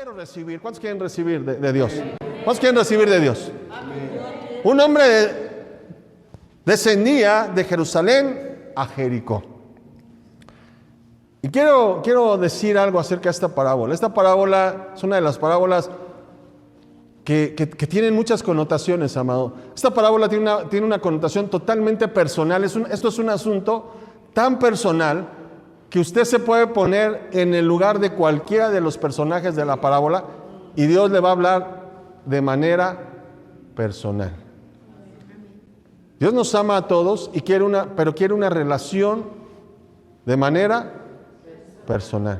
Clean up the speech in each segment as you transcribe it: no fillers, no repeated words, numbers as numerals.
quiero recibir. ¿Cuántos quieren recibir de Dios? ¿Cuántos quieren recibir de Dios? Un hombre descendía de Jerusalén a Jericó. Y quiero decir algo acerca de esta parábola. Esta parábola es una de las parábolas que tienen muchas connotaciones, amado. Esta parábola tiene una connotación totalmente personal. Esto es un asunto tan personal que usted se puede poner en el lugar de cualquiera de los personajes de la parábola y Dios le va a hablar de manera personal. Dios nos ama a todos y pero quiere una relación de manera personal.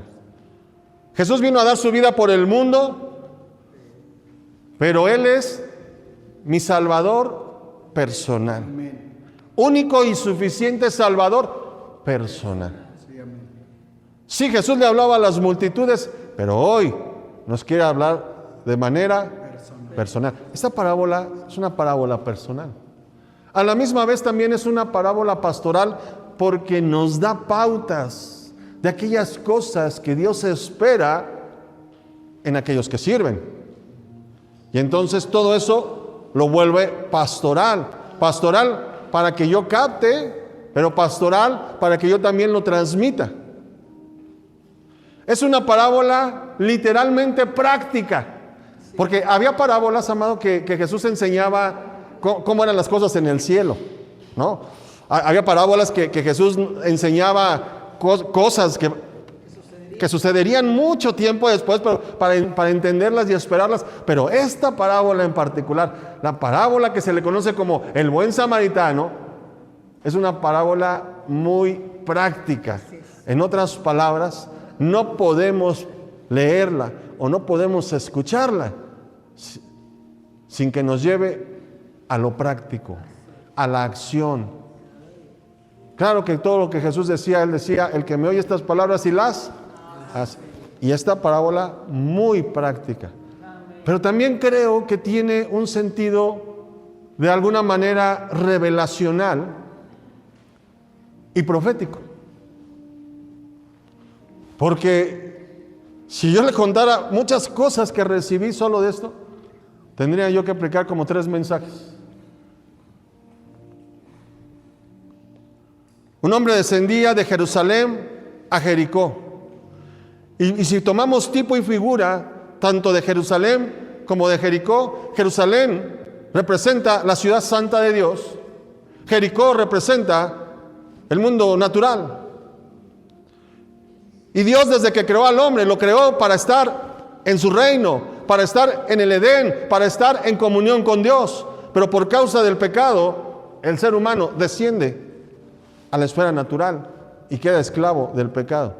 Jesús vino a dar su vida por el mundo, pero Él es mi Salvador personal. Único y suficiente Salvador personal. Sí, Jesús le hablaba a las multitudes, pero hoy nos quiere hablar de manera personal. Esta parábola es una parábola personal. A la misma vez también es una parábola pastoral porque nos da pautas de aquellas cosas que Dios espera en aquellos que sirven. Y entonces todo eso lo vuelve pastoral. Pastoral para que yo capte, pero pastoral para que yo también lo transmita. Es una parábola literalmente práctica. Porque había parábolas, amado, que Jesús enseñaba cómo eran las cosas en el cielo, ¿no? Había parábolas que Jesús enseñaba cosas que sucederían mucho tiempo después, pero para entenderlas y esperarlas. Pero esta parábola en particular, la parábola que se le conoce como el buen samaritano, es una parábola muy práctica. En otras palabras, no podemos leerla o no podemos escucharla sin que nos lleve a lo práctico, a la acción. Claro que todo lo que Jesús decía, Él decía, el que me oye estas palabras y las hace. Y esta parábola muy práctica. Pero también creo que tiene un sentido de alguna manera revelacional y profético. Porque si yo le contara muchas cosas que recibí solo de esto, tendría yo que predicar como 3 mensajes. Un hombre descendía de Jerusalén a Jericó. Y si tomamos tipo y figura, tanto de Jerusalén como de Jericó, Jerusalén representa la ciudad santa de Dios. Jericó representa el mundo natural. Y Dios, desde que creó al hombre, lo creó para estar en su reino, para estar en el Edén, para estar en comunión con Dios. Pero por causa del pecado, el ser humano desciende a la esfera natural y queda esclavo del pecado.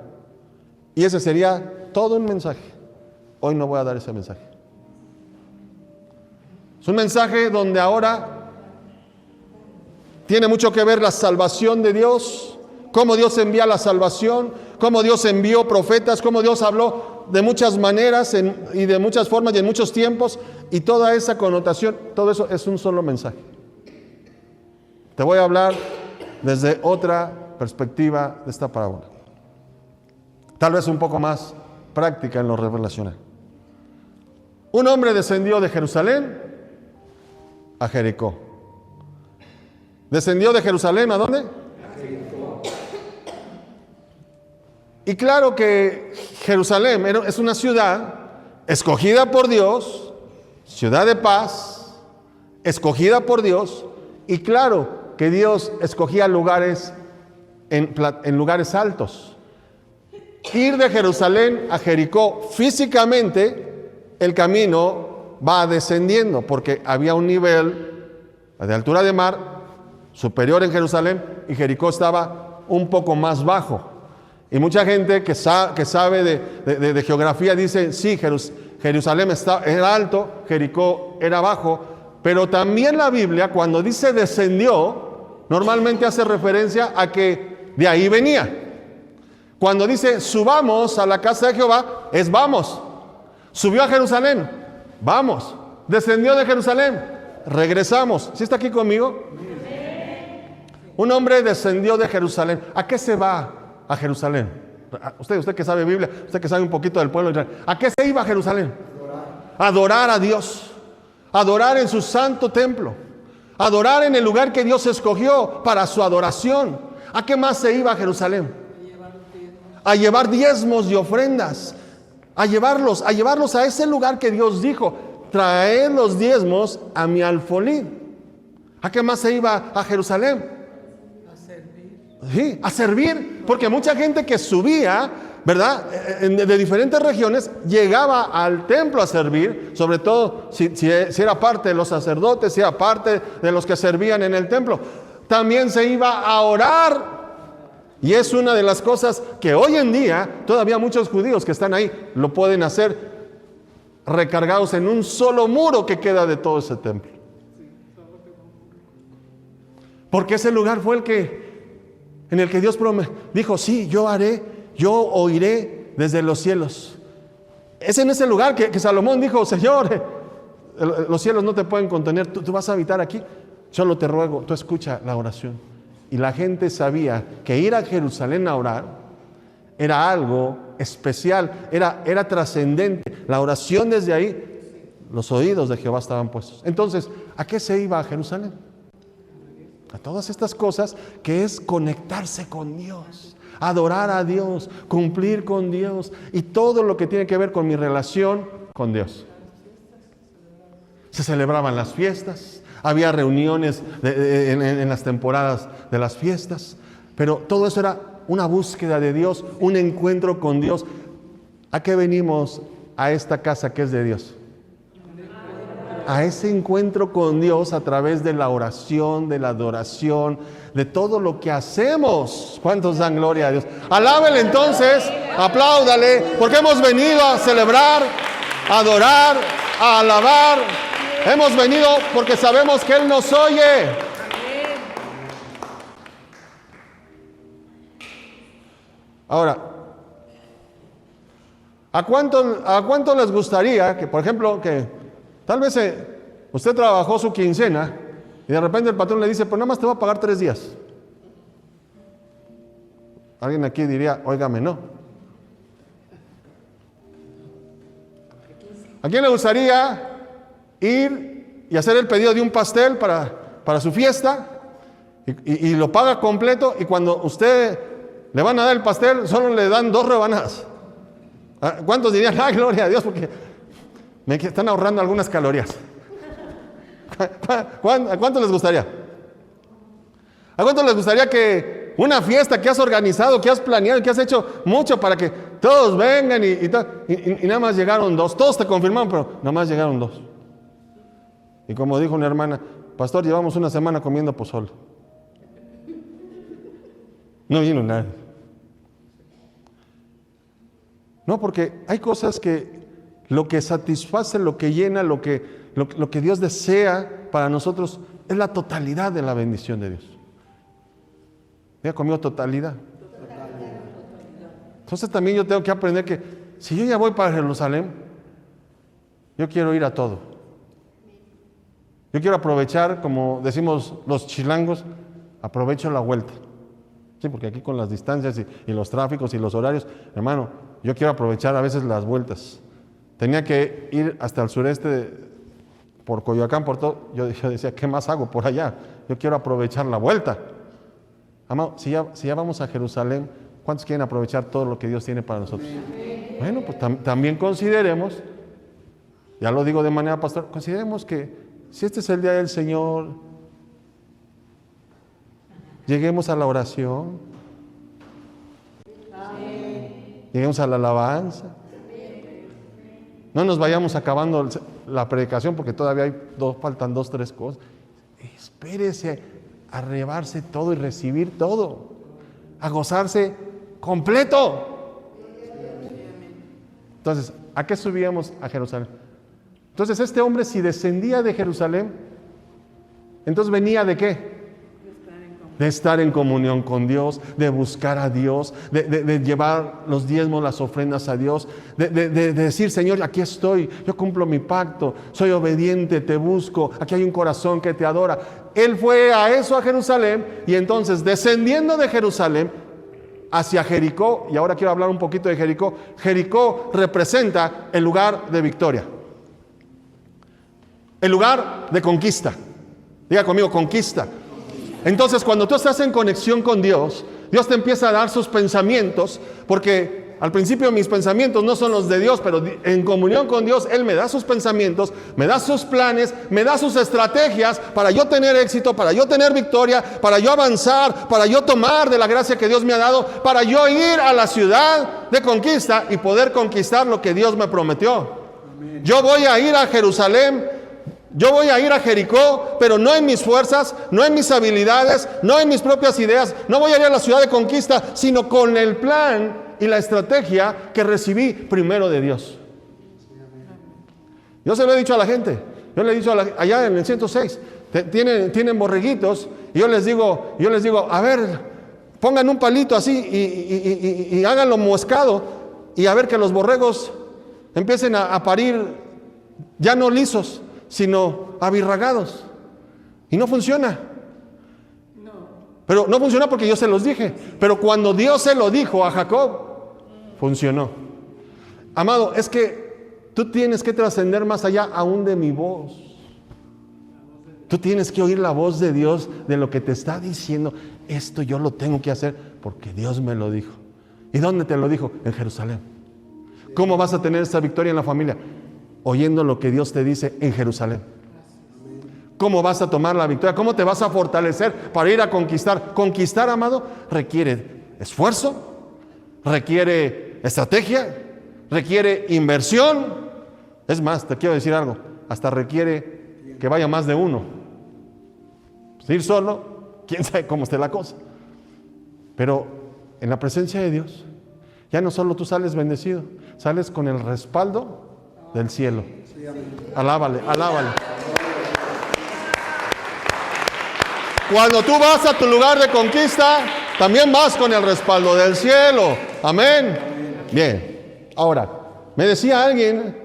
Y ese sería todo un mensaje. Hoy no voy a dar ese mensaje. Es un mensaje donde ahora tiene mucho que ver la salvación de Dios, cómo Dios envía la salvación, cómo Dios envió profetas, cómo Dios habló de muchas maneras y de muchas formas y en muchos tiempos, y toda esa connotación, todo eso es un solo mensaje. Te voy a hablar desde otra perspectiva de esta parábola, tal vez un poco más práctica en lo revelacional. Un hombre descendió de Jerusalén a Jericó. ¿Descendió de Jerusalén a dónde? A Jericó. Y claro que Jerusalén es una ciudad escogida por Dios, ciudad de paz, escogida por Dios, y claro que Dios escogía lugares en lugares altos. Ir de Jerusalén a Jericó, físicamente el camino va descendiendo porque había un nivel de altura de mar superior en Jerusalén y Jericó estaba un poco más bajo. Y mucha gente que sabe de geografía dice, sí, Jerusalén era alto, Jericó era bajo, pero también la Biblia cuando dice descendió, normalmente hace referencia a que de ahí venía. Cuando dice subamos a la casa de Jehová, es vamos. Subió a Jerusalén, vamos. Descendió de Jerusalén, regresamos. ¿Sí está aquí conmigo? Un hombre descendió de Jerusalén. ¿A qué se va a Jerusalén? Usted que sabe Biblia, usted que sabe un poquito del pueblo de Israel, ¿a qué se iba a Jerusalén? Adorar a Dios, adorar en su santo templo, adorar en el lugar que Dios escogió para su adoración. ¿A qué más se iba a Jerusalén? A llevar diezmos y ofrendas, a llevarlos a ese lugar que Dios dijo: traer los diezmos a mi alfolí. ¿A qué más se iba a Jerusalén? A servir. Sí, a servir, porque mucha gente que subía, ¿verdad?, de diferentes regiones, llegaba al templo a servir, sobre todo si era parte de los sacerdotes, si era parte de los que servían en el templo. También se iba a orar. Y es una de las cosas que hoy en día todavía muchos judíos que están ahí lo pueden hacer, recargados en un solo muro que queda de todo ese templo. Porque ese lugar fue en el que Dios dijo: sí, yo oiré desde los cielos. Es en ese lugar que Salomón dijo: Señor, los cielos no te pueden contener, tú vas a habitar aquí. Solo te ruego, tú escucha la oración. Y la gente sabía que ir a Jerusalén a orar era algo especial, era trascendente. La oración desde ahí, los oídos de Jehová estaban puestos. Entonces, ¿a qué se iba a Jerusalén? A todas estas cosas, que es conectarse con Dios, adorar a Dios, cumplir con Dios y todo lo que tiene que ver con mi relación con Dios. Se celebraban las fiestas. Había reuniones en las temporadas de las fiestas, pero todo eso era una búsqueda de Dios, un encuentro con Dios. ¿A qué venimos a esta casa que es de Dios? A ese encuentro con Dios a través de la oración, de la adoración, de todo lo que hacemos. ¿Cuántos dan gloria a Dios? Alábele entonces, apláudale, porque hemos venido a celebrar, a adorar, a alabar. Hemos venido porque sabemos que Él nos oye. Ahora, ¿a cuánto les gustaría que, por ejemplo, que tal vez usted trabajó su quincena y de repente el patrón le dice: pues nada más te voy a pagar 3 días? Alguien aquí diría: óigame, no. ¿A quién le gustaría ir y hacer el pedido de un pastel para su fiesta y lo paga completo, y cuando usted le van a dar el pastel solo le dan 2 rebanadas? ¿Cuántos dirían: ay, gloria a Dios, porque me están ahorrando algunas calorías? ¿A cuánto les gustaría? ¿A cuánto les gustaría que una fiesta que has organizado, que has planeado, que has hecho mucho para que todos vengan y nada más llegaron 2? Todos te confirmaron, pero nada más llegaron 2. Y como dijo una hermana: pastor, llevamos una semana comiendo pozole. No vino nadie. No, porque hay cosas que lo que satisface, lo que llena, lo que Dios desea para nosotros es la totalidad de la bendición de Dios. ¿Ya comió totalidad? Entonces también yo tengo que aprender que si yo ya voy para Jerusalén, yo quiero ir a todo. Yo quiero aprovechar, como decimos los chilangos, aprovecho la vuelta. Sí, porque aquí con las distancias y los tráficos y los horarios, hermano, yo quiero aprovechar a veces las vueltas. Tenía que ir hasta el sureste, por Coyoacán, por todo. Yo decía: ¿qué más hago por allá? Yo quiero aprovechar la vuelta. Amado, si ya vamos a Jerusalén, ¿cuántos quieren aprovechar todo lo que Dios tiene para nosotros? Bueno, pues también consideremos, ya lo digo de manera pastoral, consideremos que si este es el día del Señor, lleguemos a la oración, lleguemos a la alabanza. No nos vayamos acabando la predicación porque todavía faltan 2, 3 cosas. Espérese a arrebarse todo y recibir todo, a gozarse completo. Entonces, ¿a qué subíamos a Jerusalén? Entonces este hombre, si descendía de Jerusalén, entonces venía ¿de qué? De estar en comunión con Dios, de buscar a Dios, de llevar los diezmos, las ofrendas a Dios, de decir: Señor, aquí estoy, yo cumplo mi pacto, soy obediente, te busco, aquí hay un corazón que te adora. Él fue a eso, a Jerusalén, y entonces descendiendo de Jerusalén, hacia Jericó, y ahora quiero hablar un poquito de Jericó. Jericó representa el lugar de victoria, el lugar de conquista. Diga conmigo, conquista. Entonces, cuando tú estás en conexión con Dios, Dios te empieza a dar sus pensamientos, porque al principio mis pensamientos no son los de Dios, pero en comunión con Dios, Él me da sus pensamientos, me da sus planes, me da sus estrategias para yo tener éxito, para yo tener victoria, para yo avanzar, para yo tomar de la gracia que Dios me ha dado, para yo ir a la ciudad de conquista y poder conquistar lo que Dios me prometió. Amén. Yo voy a ir a Jerusalén, yo voy a ir a Jericó, pero no en mis fuerzas, no en mis habilidades, no en mis propias ideas, no voy a ir a la ciudad de conquista, sino con el plan y la estrategia que recibí primero de Dios. Yo se lo he dicho a la gente, yo le he dicho allá en el 106, tienen borreguitos, y yo les digo, a ver, pongan un palito así y háganlo moscado, y a ver que los borregos empiecen a parir ya no lisos, sino abirragados. Y no funciona. Pero no funciona porque yo se los dije. Pero cuando Dios se lo dijo a Jacob, funcionó. Amado, es que tú tienes que trascender más allá aún de mi voz. Tú tienes que oír la voz de Dios, de lo que te está diciendo. Esto yo lo tengo que hacer porque Dios me lo dijo. ¿Y dónde te lo dijo? En Jerusalén. ¿Cómo vas a tener esa victoria en la familia? Oyendo lo que Dios te dice en Jerusalén. ¿Cómo vas a tomar la victoria? ¿Cómo te vas a fortalecer para ir a conquistar? Conquistar, amado, requiere esfuerzo, requiere estrategia, requiere inversión. Es más, te quiero decir algo, hasta requiere que vaya más de uno. Pues ir solo, quién sabe cómo esté la cosa. Pero en la presencia de Dios, ya no solo tú sales bendecido, sales con el respaldo del cielo. Alábale, alábale. Cuando tú vas a tu lugar de conquista, también vas con el respaldo del cielo. Amén. Bien. Ahora, me decía alguien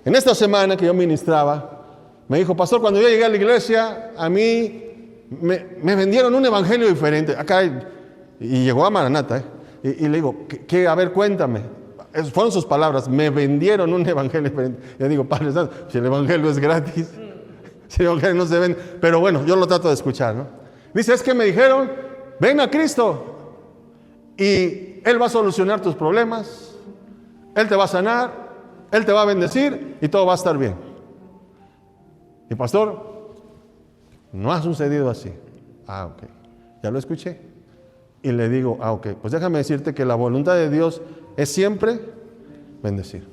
en esta semana que yo ministraba, me dijo, pastor, cuando yo llegué a la iglesia, a mí me vendieron un evangelio diferente. Acá, y llegó a Maranata, y le digo, ¿qué? A ver, cuéntame. Fueron sus palabras, me vendieron un evangelio diferente. Yo digo, Padre Santo, si el evangelio es gratis, si el evangelio no se vende, pero bueno, yo lo trato de escuchar, ¿no? Dice, es que me dijeron, ven a Cristo y Él va a solucionar tus problemas, Él te va a sanar, Él te va a bendecir y todo va a estar bien. Y pastor, no ha sucedido así. Ok, ya lo escuché. Y le digo, ok, pues déjame decirte que la voluntad de Dios es siempre bendecir.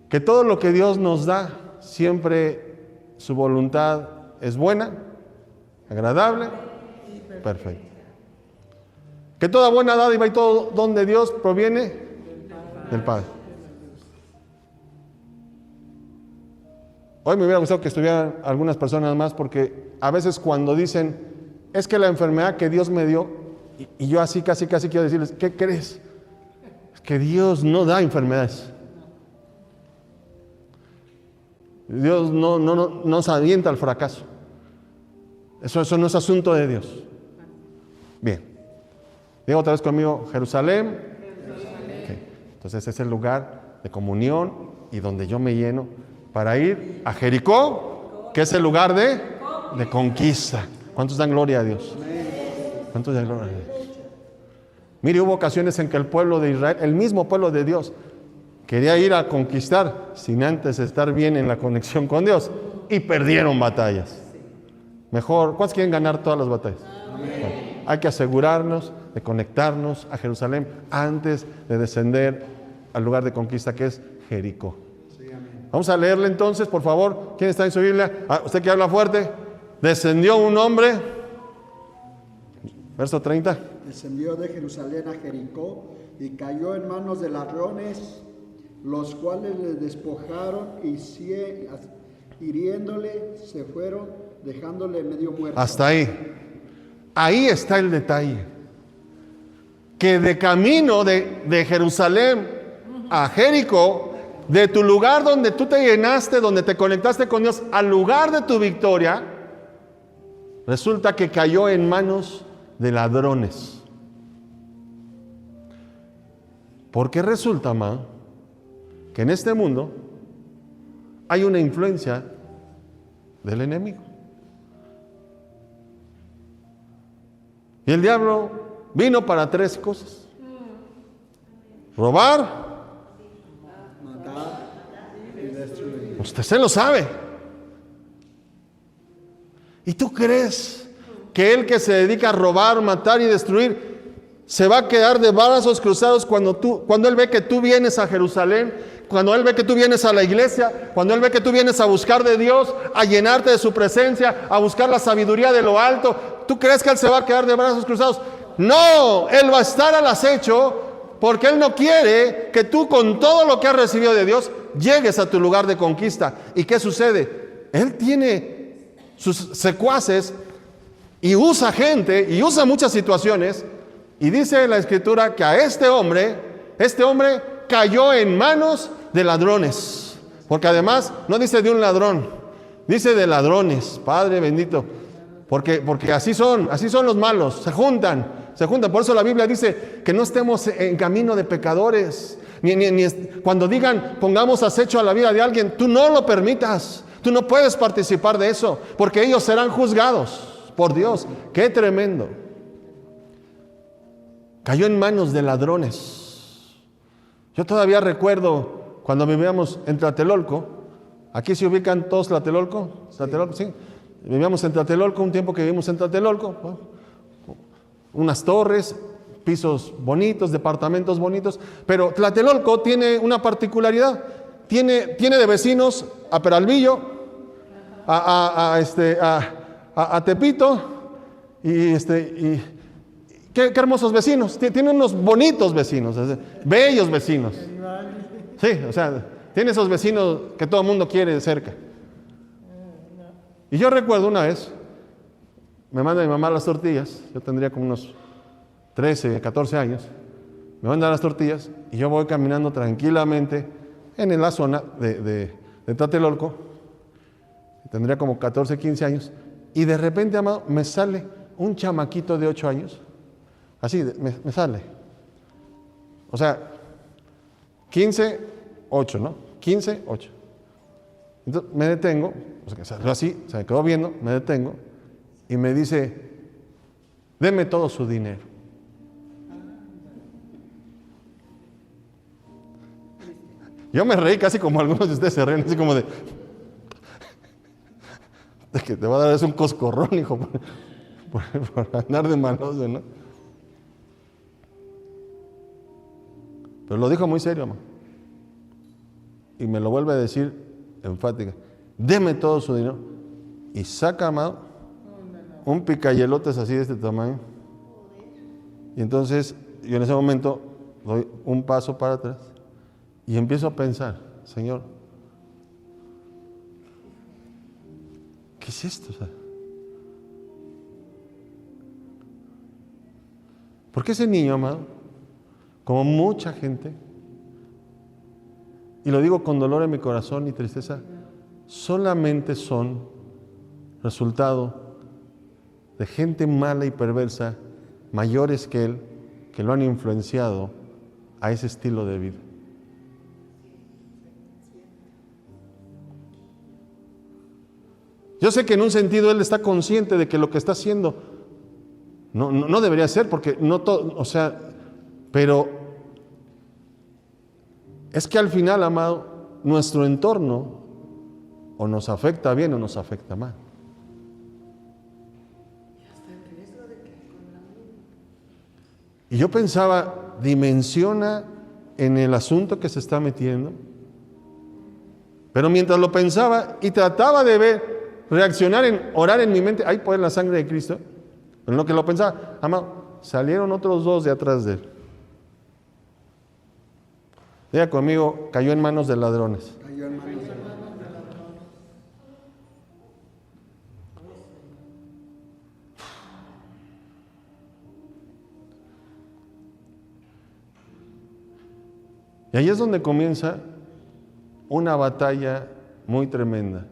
Que todo lo que Dios nos da, siempre su voluntad es buena, agradable, perfecta. Que toda buena dádiva y todo don de Dios proviene del Padre. Hoy me hubiera gustado que estuvieran algunas personas más, porque a veces cuando dicen, es que la enfermedad que Dios me dio, y yo así casi quiero decirles, ¿qué crees? Es que Dios no da enfermedades. Dios no nos avienta al fracaso. Eso no es asunto de Dios. Bien. Diga otra vez conmigo, Jerusalén. Okay. Entonces es el lugar de comunión y donde yo me lleno para ir a Jericó, que es el lugar de conquista. ¿Cuántos dan gloria a Dios? ¿Cuántos dan gloria a Dios? Mire, hubo ocasiones en que el pueblo de Israel, el mismo pueblo de Dios, quería ir a conquistar sin antes estar bien en la conexión con Dios, y perdieron batallas. Mejor, ¿cuántos quieren ganar todas las batallas? Bueno, hay que asegurarnos de conectarnos a Jerusalén antes de descender al lugar de conquista que es Jericó. Vamos a leerle entonces, por favor. ¿Quién está en su Biblia? Usted que habla fuerte. Descendió un hombre, verso 30. Descendió de Jerusalén a Jericó y cayó en manos de ladrones, los cuales le despojaron y hiriéndole se fueron, dejándole medio muerto. Hasta ahí. Ahí está el detalle. Que de camino de Jerusalén a Jericó, de tu lugar donde tú te llenaste, donde te conectaste con Dios, al lugar de tu victoria, resulta que cayó en manos de ladrones. Porque resulta, amado, que en este mundo hay una influencia del enemigo. Y el diablo vino para 3 cosas: robar, matar y destruir. usted se lo sabe. ¿Y tú crees que el que se dedica a robar, matar y destruir se va a quedar de brazos cruzados cuando él ve que tú vienes a Jerusalén, cuando él ve que tú vienes a la iglesia, cuando él ve que tú vienes a buscar de Dios, a llenarte de su presencia, a buscar la sabiduría de lo alto? ¿Tú crees que él se va a quedar de brazos cruzados? No, él va a estar al acecho, porque él no quiere que tú, con todo lo que has recibido de Dios, llegues a tu lugar de conquista. ¿Y qué sucede? Él tiene sus secuaces y usa gente y usa muchas situaciones, y dice la Escritura que a este hombre cayó en manos de ladrones, porque además no dice de un ladrón, dice de ladrones. Padre bendito, porque así son los malos, se juntan. Por eso la Biblia dice que no estemos en camino de pecadores, ni cuando digan pongamos acecho a la vida de alguien, tú no lo permitas. Tú no puedes participar de eso, porque ellos serán juzgados por Dios. ¡Qué tremendo! Cayó en manos de ladrones. Yo todavía recuerdo cuando vivíamos en Tlatelolco. Aquí se ubican todos Tlatelolco, sí. Vivíamos en Tlatelolco, un tiempo que vivimos en Tlatelolco. Bueno, unas torres, pisos bonitos, departamentos bonitos. Pero Tlatelolco tiene una particularidad. Tiene de vecinos a Peralvillo, a Tepito, y qué hermosos vecinos. Tiene unos bonitos vecinos, bellos vecinos. Sí, o sea, tiene esos vecinos que todo el mundo quiere cerca. Y yo recuerdo una vez, me manda mi mamá las tortillas, yo tendría como unos 13, 14 años, me manda las tortillas y yo voy caminando tranquilamente en la zona de Tlatelolco, tendría como 14, 15 años, y de repente, amado, me sale un chamaquito de 8 años, así, me sale. O sea, 15, 8, ¿no? 15, 8. Entonces me detengo, o sea, que salió así, se me quedó viendo, me detengo, y me dice, deme todo su dinero. Yo me reí casi como algunos de ustedes se ríen, así como de que te va a dar un coscorrón, hijo, por andar de maloso, ¿no? Pero lo dijo muy serio, amor. Y me lo vuelve a decir enfática. Deme todo su dinero. Y saca, amado, un picayelotes así de este tamaño. Y entonces yo en ese momento doy un paso para atrás y empiezo a pensar, Señor, ¿qué es esto? O sea, porque ese niño, amado, como mucha gente, y lo digo con dolor en mi corazón y tristeza, solamente son resultado de gente mala y perversa, mayores que él, que lo han influenciado a ese estilo de vida. Yo sé que en un sentido él está consciente de que lo que está haciendo no debería ser, porque no todo, o sea, pero es que al final, amado, nuestro entorno o nos afecta bien o nos afecta mal. Y yo pensaba, dimensiona en el asunto que se está metiendo, pero mientras lo pensaba y trataba de reaccionar orar en mi mente, hay poder en la sangre de Cristo, pero en lo que lo pensaba, amado, salieron otros 2 de atrás de él. Diga conmigo, cayó en manos de ladrones. Cayó en manos de ladrones. Y ahí es donde comienza una batalla muy tremenda.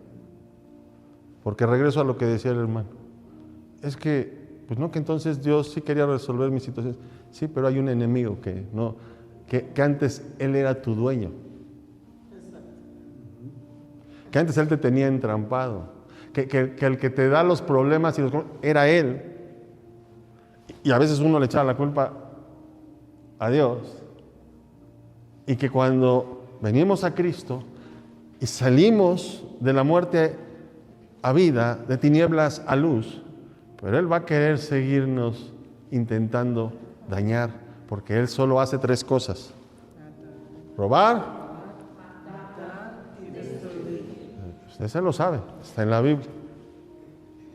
Porque regreso a lo que decía el hermano. Es que, pues no, que entonces Dios sí quería resolver mi situación. Sí, pero hay un enemigo que que antes Él era tu dueño. Que antes Él te tenía entrampado. Que el que te da los problemas era Él. Y a veces uno le echa la culpa a Dios. Y que cuando venimos a Cristo y salimos de la muerte a vida, de tinieblas a luz, pero Él va a querer seguirnos intentando dañar, porque Él solo hace 3 cosas: robar. Usted lo sabe, está en la Biblia.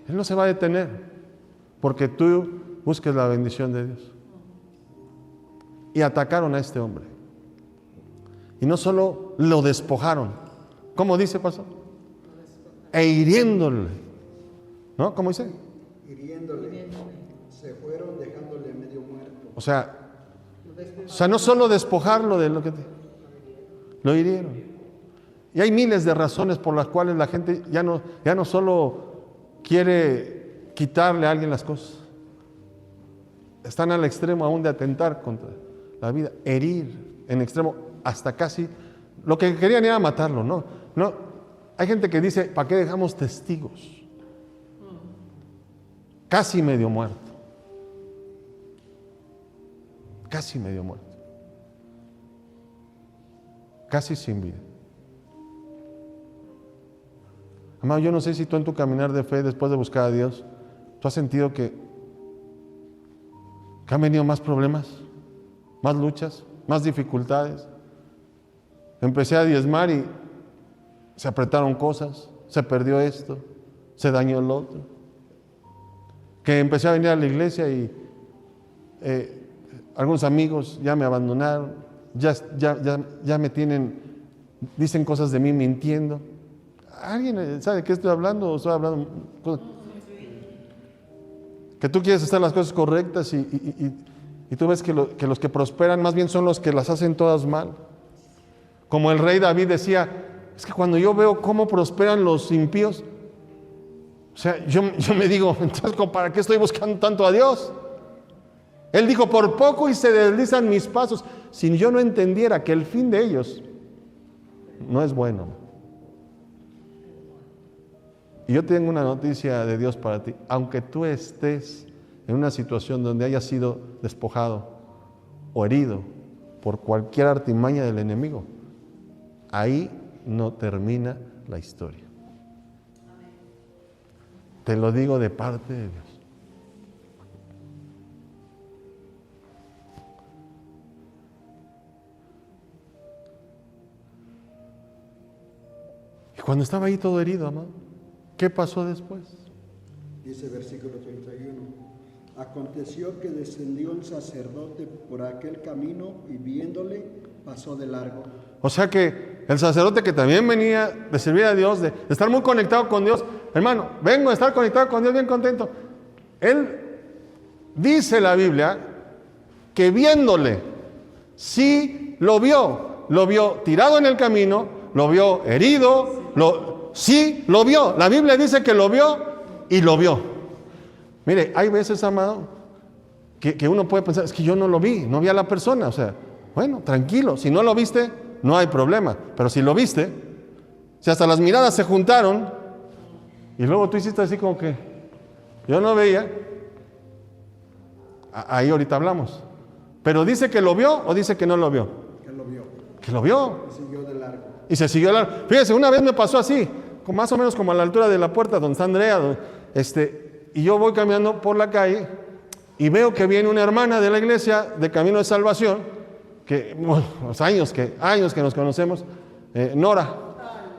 Él no se va a detener porque tú busques la bendición de Dios. Y atacaron a este hombre. Y no solo lo despojaron, ¿cómo dice, pastor? E hiriéndole. ¿No? ¿Cómo dice? Hiriéndole. Se fueron dejándole medio muerto. O sea, no solo despojarlo de lo que lo hirieron. Y hay miles de razones por las cuales la gente ya no solo quiere quitarle a alguien las cosas. Están al extremo aún de atentar contra la vida, herir en extremo, hasta casi, lo que querían era matarlo, ¿no? Hay gente que dice, ¿para qué dejamos testigos? Casi medio muerto. Casi medio muerto. Casi sin vida. Amado, yo no sé si tú en tu caminar de fe, después de buscar a Dios, tú has sentido que han venido más problemas, más luchas, más dificultades. Empecé a diezmar y se apretaron cosas, se perdió esto, se dañó el otro. Que empecé a venir a la iglesia y algunos amigos ya me abandonaron, ya me tienen, dicen cosas de mí mintiendo. ¿Alguien sabe de qué estoy hablando? ¿O estoy hablando cosas? Que tú quieres hacer las cosas correctas y tú ves que los que prosperan más bien son los que las hacen todas mal. Como el rey David decía, es que cuando yo veo cómo prosperan los impíos, o sea, yo me digo, entonces, ¿para qué estoy buscando tanto a Dios? Él dijo, por poco y se deslizan mis pasos, si yo no entendiera que el fin de ellos no es bueno. Y yo tengo una noticia de Dios para ti. Aunque tú estés en una situación donde hayas sido despojado o herido por cualquier artimaña del enemigo, ahí no termina la historia. Te lo digo de parte de Dios. Y cuando estaba ahí todo herido, amado, ¿qué pasó después? Dice versículo 31. Aconteció que descendió un sacerdote por aquel camino y viéndole pasó de largo. O sea que el sacerdote que también venía de servir a Dios, de estar muy conectado con Dios, hermano, vengo a estar conectado con Dios bien contento. Él dice la Biblia que viéndole, sí lo vio tirado en el camino, lo vio herido, sí lo vio. La Biblia dice que lo vio y lo vio. Mire, hay veces, amado, que uno puede pensar, es que yo no lo vi, no vi a la persona. O sea, bueno, tranquilo, si no lo viste, no hay problema. Pero si lo viste, si hasta las miradas se juntaron, y luego tú hiciste así como que yo no veía, ahí ahorita hablamos. Pero dice que lo vio o dice que no lo vio. Que lo vio. Que lo vio. Y siguió de largo. Y se siguió de largo. Fíjese, una vez me pasó así, más o menos como a la altura de la puerta donde está Andrea, y yo voy caminando por la calle y veo que viene una hermana de la iglesia de Camino de Salvación, que bueno, años que nos conocemos, Nora.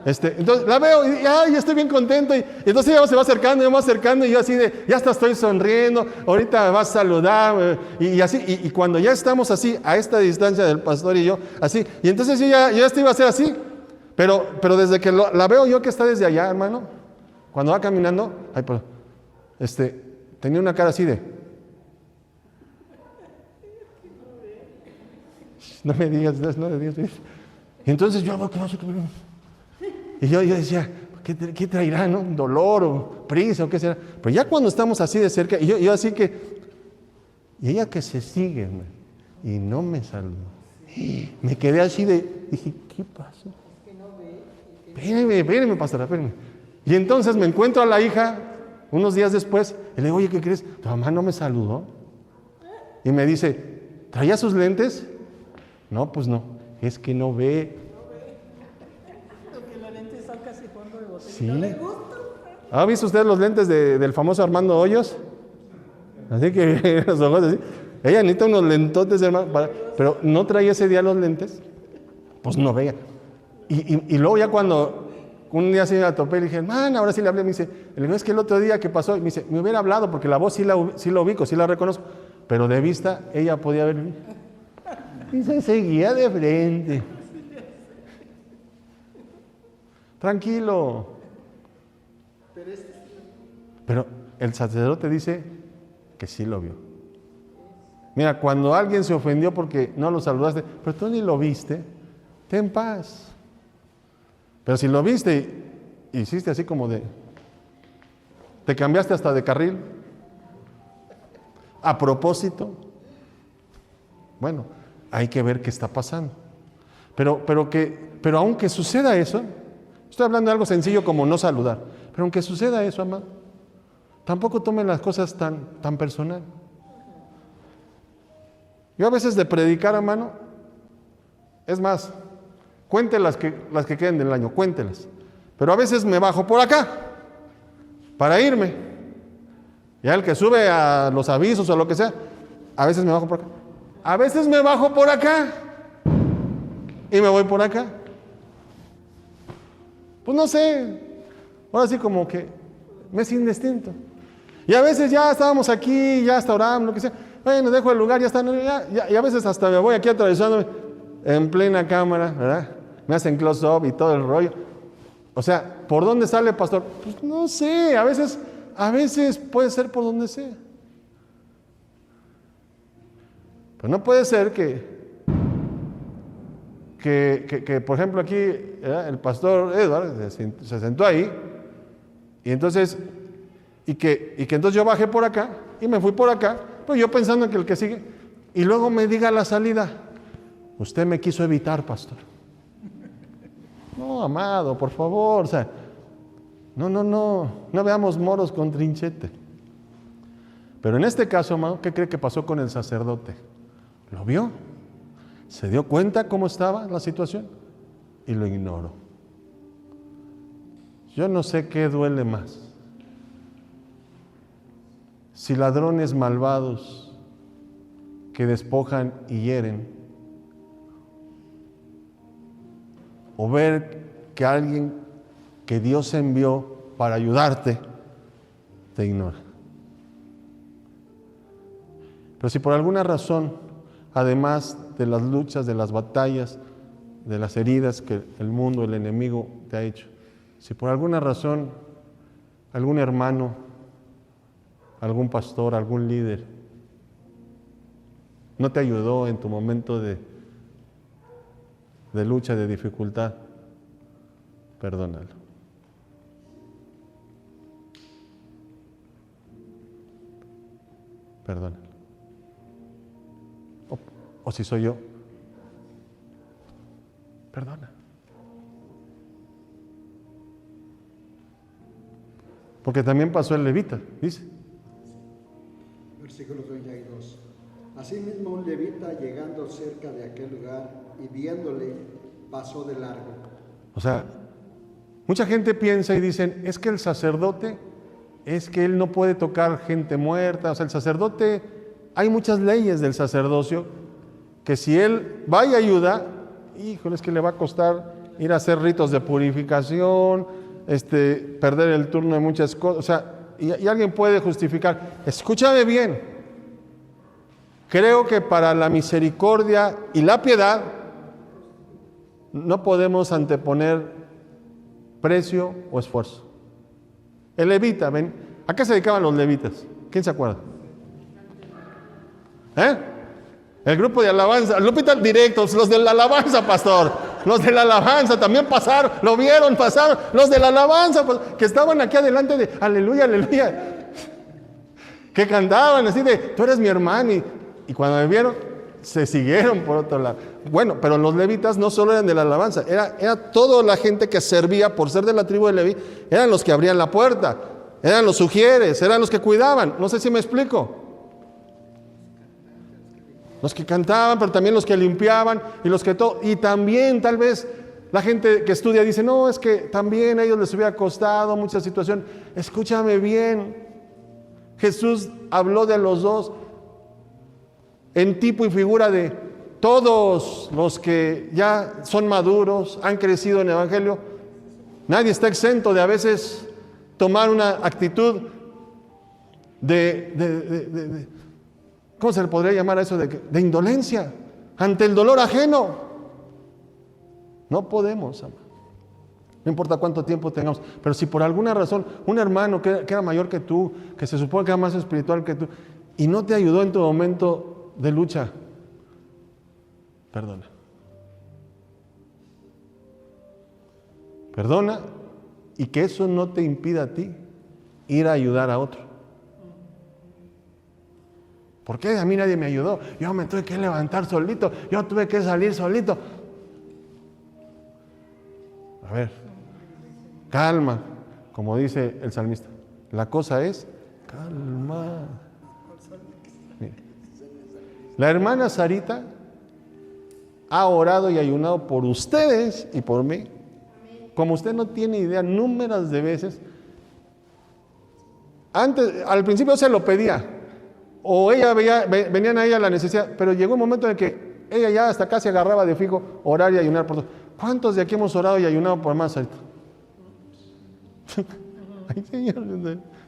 Entonces la veo y ay, estoy bien contento, y entonces ella se va acercando y yo así de, ya hasta estoy sonriendo, ahorita me va a saludar, y así, y cuando ya estamos así, a esta distancia del pastor y yo, así, y entonces yo ya iba a hacer así, pero desde que la veo yo que está desde allá, hermano, cuando va caminando, ay, pues, tenía una cara así de, no me digas, no me digas, y entonces yo hago, y yo decía, ¿qué traerá, no? ¿Dolor o prisa o qué será? Pero ya cuando estamos así de cerca, y yo así que, y ella que se sigue, y no me saludó. Me quedé así dije, ¿qué pasó? Espérame, pastora, espérame. Y entonces me encuentro a la hija unos días después y le digo, oye, ¿qué crees? Tu mamá no me saludó. Y me dice, ¿traía sus lentes? No, pues no, es que no ve. Porque los lentes son casi fondo de botella. Sí. ¿No le gustan? ¿Ha visto usted los lentes del famoso Armando Hoyos? Así que los ojos así. Ella necesita unos lentotes, hermano, pero no traía ese día los lentes, pues no veía. Y luego ya cuando un día se me topé y le dije, hermano, ahora sí le hablé, me dice, es que el otro día que pasó, y me dice, me hubiera hablado porque la voz sí la ubico, sí la reconozco, pero de vista ella podía ver. Y se seguía de frente. Tranquilo. Pero el sacerdote dice que sí lo vio. Mira, cuando alguien se ofendió porque no lo saludaste, pero tú ni lo viste, ten paz. Pero si lo viste y hiciste así como te cambiaste hasta de carril, a propósito, bueno, hay que ver qué está pasando. Pero aunque suceda eso, estoy hablando de algo sencillo como no saludar, pero aunque suceda eso, amado, tampoco tomen las cosas tan personal. Yo a veces de predicar, hermano, es más, cuente las que queden del año, cuéntelas. Pero a veces me bajo por acá para irme. Ya el que sube a los avisos o lo que sea, a veces me bajo por acá. A veces me bajo por acá y me voy por acá. Pues no sé, ahora sí como que me es indistinto. Y a veces ya estábamos aquí, ya hasta oramos, lo que sea. Bueno, dejo el lugar, ya está, y a veces hasta me voy aquí atravesándome en plena cámara, ¿verdad? Me hacen close-up y todo el rollo. O sea, ¿por dónde sale, pastor? Pues no sé, a veces puede ser por donde sea. Pero no puede ser que por ejemplo, aquí el pastor Edward se sentó ahí, y entonces, y que entonces yo bajé por acá y me fui por acá, pues yo pensando en que el que sigue, y luego me diga a la salida, usted me quiso evitar, pastor. No, amado, por favor, o sea, no veamos moros con trinchete. Pero en este caso, amado, ¿qué cree que pasó con el sacerdote? Lo vio, se dio cuenta cómo estaba la situación y lo ignoró. Yo no sé qué duele más. Si ladrones malvados que despojan y hieren, o ver que alguien que Dios envió para ayudarte te ignora. Pero si por alguna razón, además de las luchas, de las batallas, de las heridas que el mundo, el enemigo te ha hecho, si por alguna razón algún hermano, algún pastor, algún líder no te ayudó en tu momento de lucha, de dificultad, perdónalo. Perdónalo. O si soy yo, perdona. Porque también pasó el levita, dice. Versículo 32. Asimismo un levita llegando cerca de aquel lugar y viéndole pasó de largo. O sea, mucha gente piensa y dicen, es que el sacerdote, es que él no puede tocar gente muerta. O sea, el sacerdote, hay muchas leyes del sacerdocio que si él va y ayuda, híjole, es que le va a costar ir a hacer ritos de purificación, perder el turno de muchas cosas. O sea, y alguien puede justificar. Escúchame bien. Creo que para la misericordia y la piedad no podemos anteponer precio o esfuerzo. El levita, ven, ¿a qué se dedicaban los levitas? ¿Quién se acuerda? El grupo de alabanza, Lupita directos, los de la alabanza, pastor. Los de la alabanza también pasaron, lo vieron, pasaron. Los de la alabanza, pues, que estaban aquí adelante de aleluya, aleluya. Que cantaban así de, tú eres mi hermano. Y cuando me vieron, se siguieron por otro lado. Bueno, pero los levitas no solo eran de la alabanza, era toda la gente que servía por ser de la tribu de Leví, eran los que abrían la puerta, eran los sugieres, eran los que cuidaban. No sé si me explico. Los que cantaban, pero también los que limpiaban y los que todo. Y también tal vez la gente que estudia dice, no, es que también a ellos les hubiera costado mucha situación. Escúchame bien, Jesús habló de los dos en tipo y figura de todos los que ya son maduros, han crecido en el Evangelio. Nadie está exento de a veces tomar una actitud de ¿cómo se le podría llamar a eso? De indolencia ante el dolor ajeno. No podemos, amado. No importa cuánto tiempo tengamos, pero si por alguna razón un hermano que era mayor que tú, que se supone que era más espiritual que tú, y no te ayudó en tu momento de lucha, perdona. Perdona, y que eso no te impida a ti ir a ayudar a otro. ¿Por qué a mí nadie me ayudó? Yo me tuve que levantar solito, yo tuve que salir solito. A ver, calma, como dice el salmista. La cosa es calma. Mire, la hermana Sarita ha orado y ayunado por ustedes y por mí. Como usted no tiene idea, números de veces. Antes, al principio se lo pedía, o ella venían a ella la necesidad, pero llegó un momento en que ella ya hasta casi agarraba de fijo orar y ayunar por todos. ¿Cuántos de aquí hemos orado y ayunado por más Sarita? Ay, señor,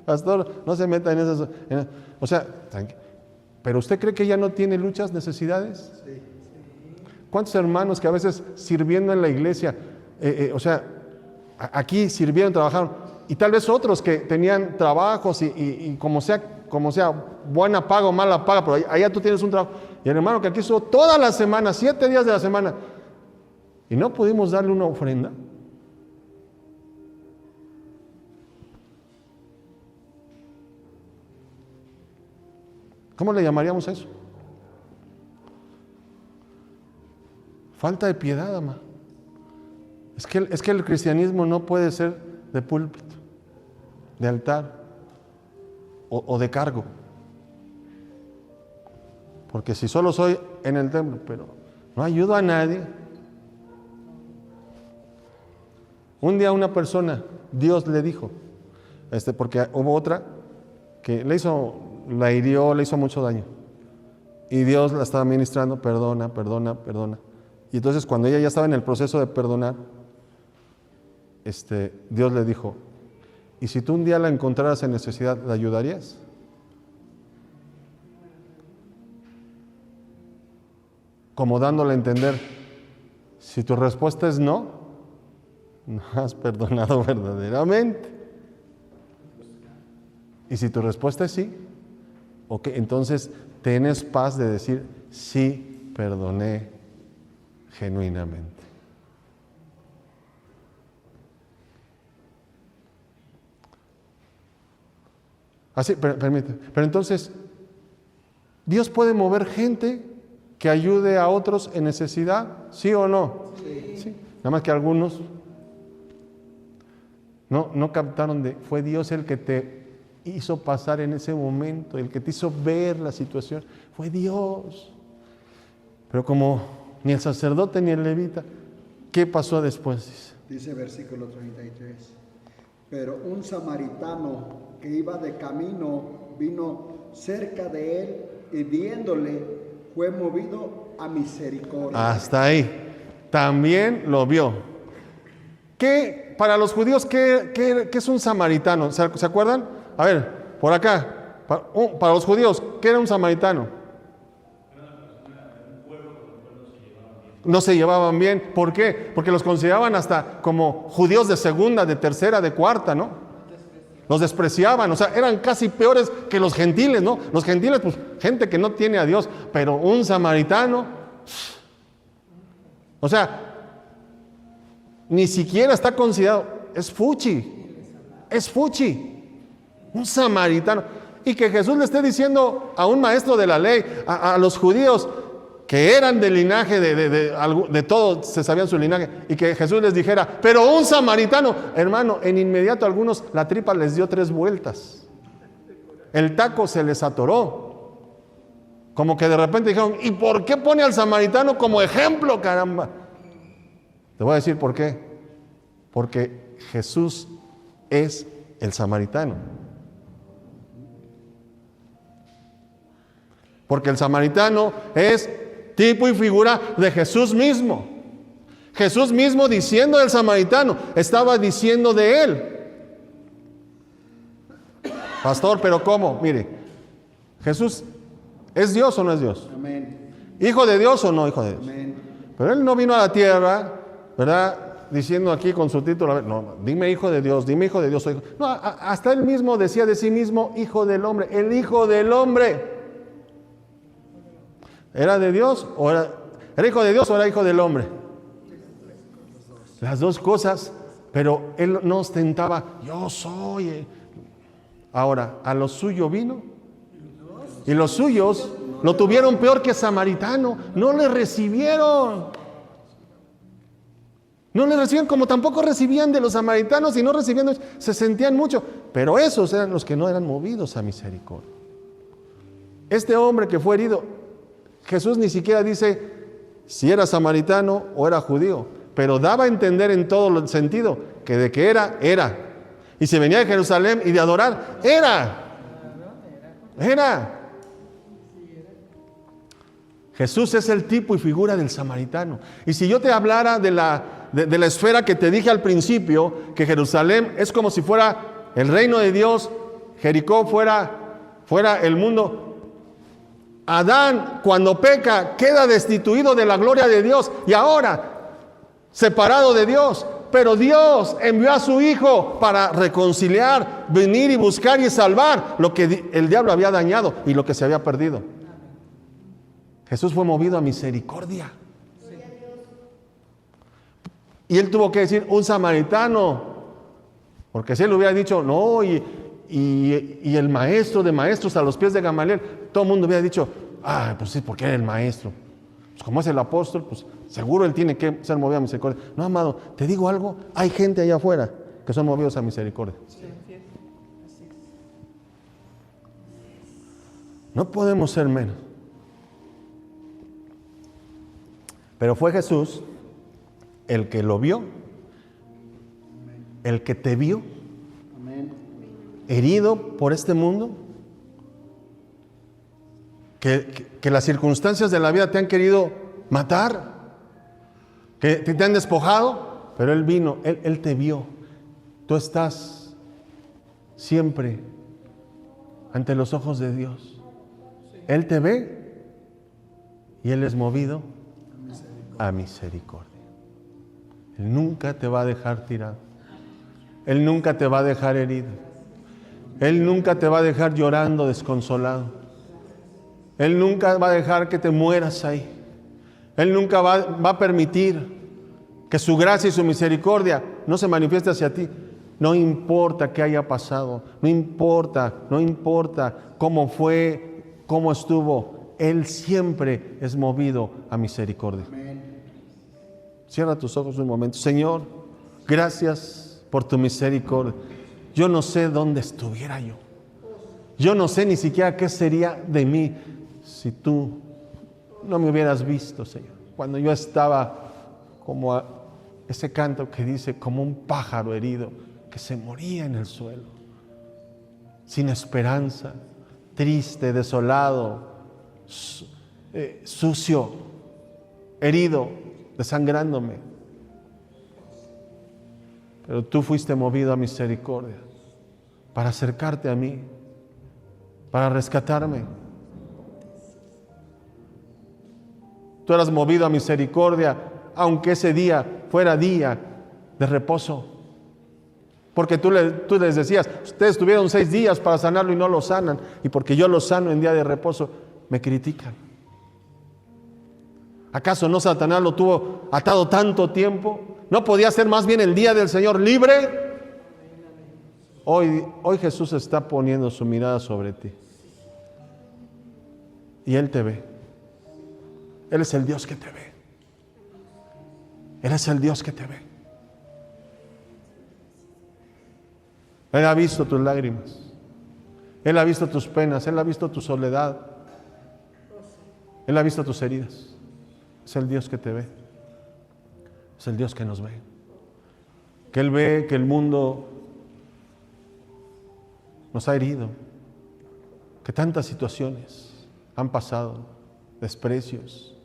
pastor, no se meta en esas. O sea, ¿pero usted cree que ella no tiene luchas, necesidades? Sí. ¿Cuántos hermanos que a veces sirviendo en la iglesia, o sea, aquí sirvieron, trabajaron, y tal vez otros que tenían trabajos y como sea, buena paga o mala paga, pero allá tú tienes un trabajo, y el hermano que aquí estuvo toda la semana, 7 días de la semana, y no pudimos darle una ofrenda? ¿Cómo le llamaríamos a eso? Falta de piedad, ama. Es que el cristianismo no puede ser de púlpito, de altar o de cargo. Porque si solo soy en el templo, pero no ayudo a nadie. Un día una persona, Dios le dijo, porque hubo otra que la hirió, le hizo mucho daño. Y Dios la estaba ministrando, perdona. Y entonces cuando ella ya estaba en el proceso de perdonar, Dios le dijo, ¿y si tú un día la encontraras en necesidad, la ayudarías? Como dándole a entender, si tu respuesta es no has perdonado verdaderamente. Y si tu respuesta es sí, ok, entonces tienes paz de decir, sí, perdoné genuinamente. Así, permíteme. Pero entonces, ¿Dios puede mover gente que ayude a otros en necesidad? ¿Sí o no? Sí. Nada más que algunos no captaron fue Dios el que te hizo pasar en ese momento, el que te hizo ver la situación, fue Dios. Pero como ni el sacerdote ni el levita, ¿qué pasó después? Dice versículo 33, pero un samaritano que iba de camino vino cerca de él y viéndole fue movido a misericordia. Hasta ahí, también lo vio. ¿Qué, para los judíos, qué es un samaritano? ¿Se acuerdan? A ver, por acá, para los judíos, ¿qué era un samaritano? No se llevaban bien. ¿Por qué? Porque los consideraban hasta como judíos de segunda, de tercera, de cuarta, ¿no? Los despreciaban, o sea, eran casi peores que los gentiles, ¿no? Los gentiles, pues, gente que no tiene a Dios, pero un samaritano, o sea, ni siquiera está considerado, es fuchi, un samaritano. Y que Jesús le esté diciendo a un maestro de la ley, a los judíos, que eran del linaje de todos, se sabían su linaje, y que Jesús les dijera, pero un samaritano, hermano, en inmediato a algunos la tripa les dio 3 vueltas. El taco se les atoró. Como que de repente dijeron, ¿y por qué pone al samaritano como ejemplo, caramba? Te voy a decir por qué. Porque Jesús es el samaritano. Porque el samaritano es tipo y figura de Jesús mismo. Jesús mismo, diciendo del samaritano, estaba diciendo de él. Pastor, ¿pero cómo? Mire, Jesús, ¿es Dios o no es Dios? Amén. ¿Hijo de Dios o no hijo de Dios? Amén. Pero Él no vino a la tierra, ¿verdad? Diciendo aquí con su título, no, dime hijo de Dios, dime hijo de Dios. Soy hijo. No, hasta Él mismo decía de sí mismo, hijo del hombre, el hijo del hombre. ¿Era de Dios o era hijo de Dios o era hijo del hombre? Las dos cosas, pero Él no ostentaba, yo soy. Ahora, a lo suyo vino y los suyos lo tuvieron peor que samaritano, no le recibieron. No le recibían, como tampoco recibían de los samaritanos, y no recibían, se sentían mucho, pero esos eran los que no eran movidos a misericordia. Este hombre que fue herido, Jesús ni siquiera dice si era samaritano o era judío, pero daba a entender en todo el sentido que de que era. Y si venía de Jerusalén y de adorar, era. Jesús es el tipo y figura del samaritano. Y si yo te hablara de la esfera que te dije al principio, que Jerusalén es como si fuera el reino de Dios, Jericó fuera el mundo. Adán, cuando peca, queda destituido de la gloria de Dios y ahora separado de Dios. Pero Dios envió a su Hijo para reconciliar, venir y buscar y salvar lo que el diablo había dañado y lo que se había perdido. Jesús fue movido a misericordia. Y Él tuvo que decir, un samaritano. Porque si Él hubiera dicho, no, y el maestro de maestros a los pies de Gamaliel, todo el mundo hubiera dicho, pues sí, porque era el maestro. Pues como es el apóstol, pues seguro él tiene que ser movido a misericordia. No, amado, te digo algo, hay gente allá afuera que son movidos a misericordia. No podemos ser menos. Pero fue Jesús el que lo vio, el que te vio, herido por este mundo, que las circunstancias de la vida te han querido matar, que te han despojado, pero Él vino, Él te vio. Tú estás siempre ante los ojos de Dios. Él te ve y Él es movido a misericordia. Él nunca te va a dejar tirado. Él nunca te va a dejar herido. Él nunca te va a dejar llorando, desconsolado. Él nunca va a dejar que te mueras ahí. Él nunca va a permitir que su gracia y su misericordia no se manifieste hacia ti. No importa qué haya pasado, no importa cómo fue, cómo estuvo. Él siempre es movido a misericordia. Cierra tus ojos un momento. Señor, gracias por tu misericordia. Yo no sé dónde estuviera yo. Yo no sé ni siquiera qué sería de mí si tú no me hubieras visto, Señor. Cuando yo estaba como ese canto que dice, como un pájaro herido que se moría en el suelo, sin esperanza, triste, desolado, sucio, herido, desangrándome. Pero tú fuiste movido a misericordia para acercarte a mí, para rescatarme. Tú eras movido a misericordia, aunque ese día fuera día de reposo. Porque tú les decías, ustedes tuvieron 6 días para sanarlo y no lo sanan. Y porque yo lo sano en día de reposo, me critican. ¿Acaso no Satanás lo tuvo atado tanto tiempo? ¿No podía ser más bien el día del Señor libre? Hoy Jesús está poniendo su mirada sobre ti. Y Él te ve. Él es el Dios que te ve. Él es el Dios que te ve. Él ha visto tus lágrimas. Él ha visto tus penas. Él ha visto tu soledad. Él ha visto tus heridas. Es el Dios que te ve. Es el Dios que nos ve. Que Él ve que el mundo nos ha herido. Que tantas situaciones han pasado. Desprecios.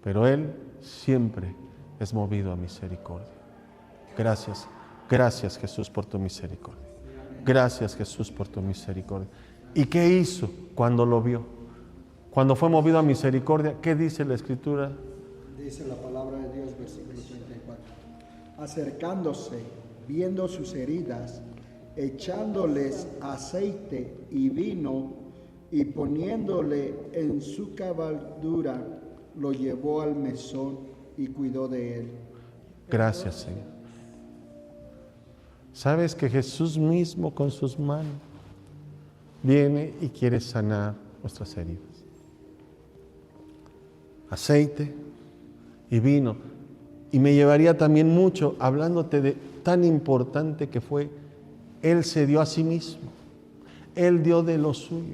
Pero Él siempre es movido a misericordia. Gracias. Gracias, Jesús, por tu misericordia. Gracias, Jesús, por tu misericordia. ¿Y qué hizo cuando lo vio? Cuando fue movido a misericordia, ¿qué dice la Escritura? Dice la palabra de Dios, versículo 34. Acercándose, viendo sus heridas, echándoles aceite y vino, y poniéndole en su cabalgadura, lo llevó al mesón y cuidó de él. Gracias, Señor. ¿Sabes que Jesús mismo con sus manos viene y quiere sanar nuestras heridas? Aceite y vino. Y me llevaría también mucho hablándote de tan importante que fue. Él se dio a sí mismo. Él dio de lo suyo.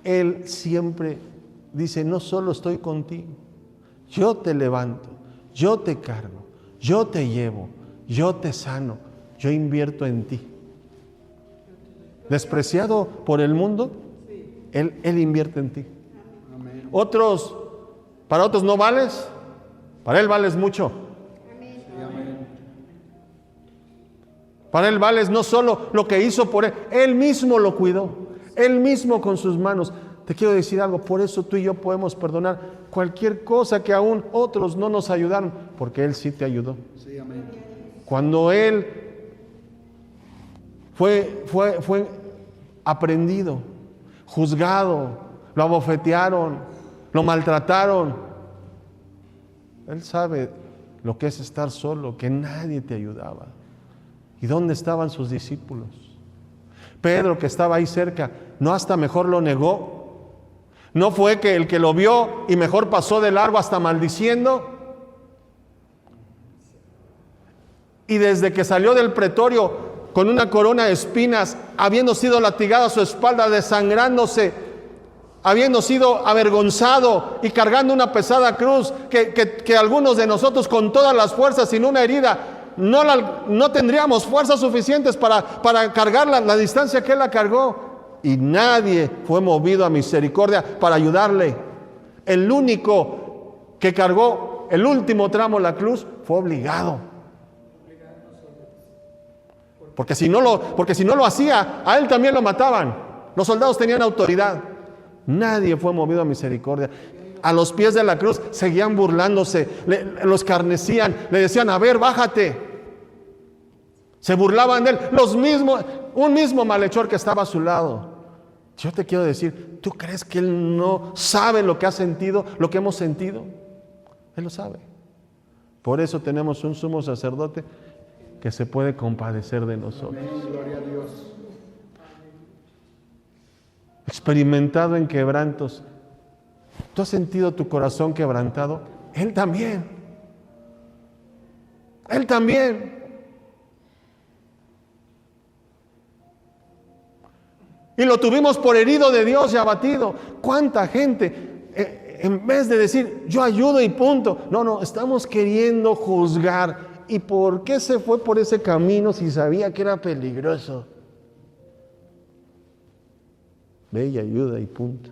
Él siempre dice, no solo estoy contigo, yo te levanto, yo te cargo, yo te llevo, yo te sano. Yo invierto en ti. Despreciado por el mundo, Él invierte en ti. Amén. Para otros no vales, para Él vales mucho. Amén. Para Él vales no solo lo que hizo por Él, Él mismo lo cuidó, Él mismo con sus manos. Te quiero decir algo, por eso tú y yo podemos perdonar cualquier cosa que aún otros no nos ayudaron, porque Él sí te ayudó. Sí, amén. Cuando Él fue aprendido, juzgado, lo abofetearon, lo maltrataron. Él sabe lo que es estar solo, que nadie te ayudaba. ¿Y dónde estaban sus discípulos? Pedro, que estaba ahí cerca, ¿no hasta mejor lo negó? ¿No fue que el que lo vio y mejor pasó de largo hasta maldiciendo? Y desde que salió del pretorio con una corona de espinas, habiendo sido latigado a su espalda, desangrándose, habiendo sido avergonzado y cargando una pesada cruz, que algunos de nosotros con todas las fuerzas, sin una herida, no tendríamos fuerzas suficientes para cargar la distancia que Él la cargó. Y nadie fue movido a misericordia para ayudarle. El único que cargó el último tramo de la cruz fue obligado. Porque si no lo hacía, a él también lo mataban. Los soldados tenían autoridad. Nadie fue movido a misericordia. A los pies de la cruz seguían burlándose, los escarnecían, le decían, a ver, bájate. Se burlaban de él. Un mismo malhechor que estaba a su lado. Yo te quiero decir, ¿tú crees que Él no sabe lo que ha sentido, lo que hemos sentido? Él lo sabe. Por eso tenemos un sumo sacerdote que se puede compadecer de nosotros. Amén, gloria a Dios. Experimentado en quebrantos. ¿Tú has sentido tu corazón quebrantado? Él también. Él también. Y lo tuvimos por herido de Dios y abatido. ¿Cuánta gente, en vez de decir, yo ayudo y punto? No, estamos queriendo juzgar. ¿Y por qué se fue por ese camino si sabía que era peligroso? Ve y ayuda y punto.